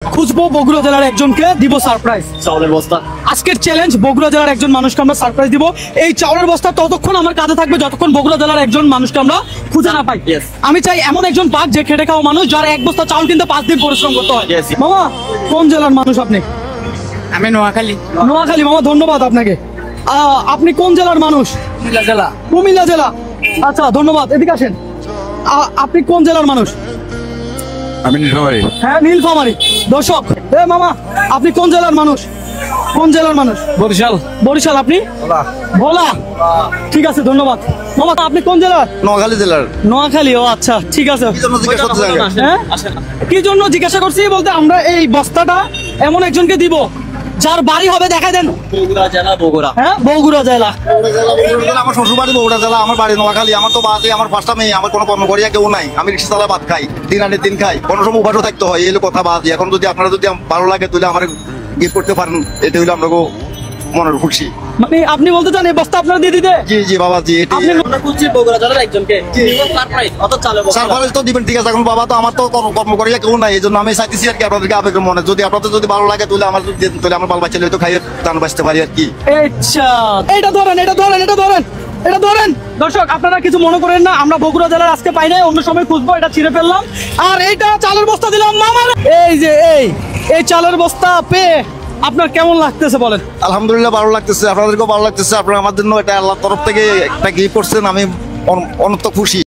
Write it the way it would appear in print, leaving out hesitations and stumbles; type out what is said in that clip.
খুঁজবো বগুড়া জেলার একজনকে, দিব সারপ্রাইজ চাউলের বস্তা। আজকের চ্যালেঞ্জ, বগুড়া জেলার একজন মানুষকে আমরা সারপ্রাইজ দিব। এই চাউলের বস্তা ততক্ষণ আমার কাঁধে থাকবে যতক্ষণ বগুড়া জেলার একজন মানুষকে আমরা খুঁজে না পাই। আমি চাই এমন একজন পাক যে খেটে খাওয়া মানুষ, যার এক বস্তা চাউল কিনতে 5 দিন পরিশ্রম করতে হয়। মামা, কোন জেলার মানুষ আপনি? আমি নোয়াখালী। নোয়াখালী। মামা ধন্যবাদ আপনাকে। আপনি কোন জেলার মানুষ? কুমিল্লা জেলা। কুমিল্লা জেলা। আচ্ছা ধন্যবাদ, এদিকে আসেন। আপনি কোন জেলার মানুষ? আমি নীলফামারী। হ্যাঁ, নীলফামারী। দর্শক, মামা আপনি কোন জেলার মানুষ? কোন জেলার মানুষ? বরিশাল। বরিশাল। আপনি? ভোলা। ঠিক আছে, ধন্যবাদ। মামা আপনি কোন জেলার? নোয়াখালী জেলার। নোয়াখালী। ও আচ্ছা, ঠিক আছে। হ্যাঁ, কি জন্য জিজ্ঞাসা করছি বলতে, আমরা এই বস্তাটা এমন একজনকে দিব যার বাড়ি হবে, দেখা দেন, বগুড়া জেলা। বগুড়া, হ্যাঁ বগুড়া জেলা। আমার শ্বশুর বাড়ি বগুড়া জেলা, আমার বাড়ি নোয়াখালী। আমার তো বাসে আমার পাঁচটা মেয়ে, আমার কোনো কর্মকরিয়া কেউ নাই। আমি রিক্সা চালা ভাত খাই, দিন আনে দিন খাই, কোনো সময় উপাসও থাকতে হয়। এই কথা বাদ। এখন যদি আপনারা যদি ভালো লাগে তাহলে আমার গিফট করতে পারেন, এটা হইলো আমরা মনের খুশি। মানে আপনি বলতে চান এই বস্তা আপনারা দিয়ে দিতে? জি জি বাবা জি। সারপ্রাইজ তো দিবেন, ঠিক আছে। এখন বাবা তো আমার তো কর্মকরিয়া কেউ নাই, এই জন্য আমি চাইতেছি আর কি আপনাদেরকে আবেগের মনে, যদি আপনাদের যদি ভালো লাগে তাহলে আমার তাহলে আমার বাল বাচ্চা তো খাইয়ে দান বাঁচতে পারি আর কি। আচ্ছা, এটা ধরেন, এটা ধরেন, এটা ধরেন, এটা ধরেন। দর্শক আপনারা কিছু মনে করেন না, আমরা বগুড়া জেলার আজকে পাই নাই, অন্য সময় খুঁজবো। এটা ছিঁড়ে ফেললাম, আর এইটা চালের বস্তা দিলাম মামার। এই যে এই চালের বস্তা পেয়ে আপনার কেমন লাগতেছে বলেন? আলহামদুলিল্লাহ ভালো লাগতেছে, আপনাদেরকেও ভালো লাগতেছে। আপনারা আমার জন্য এটা আল্লাহর তরফ থেকে একটা গিফট করছেন, আমি অনন্ত খুশি।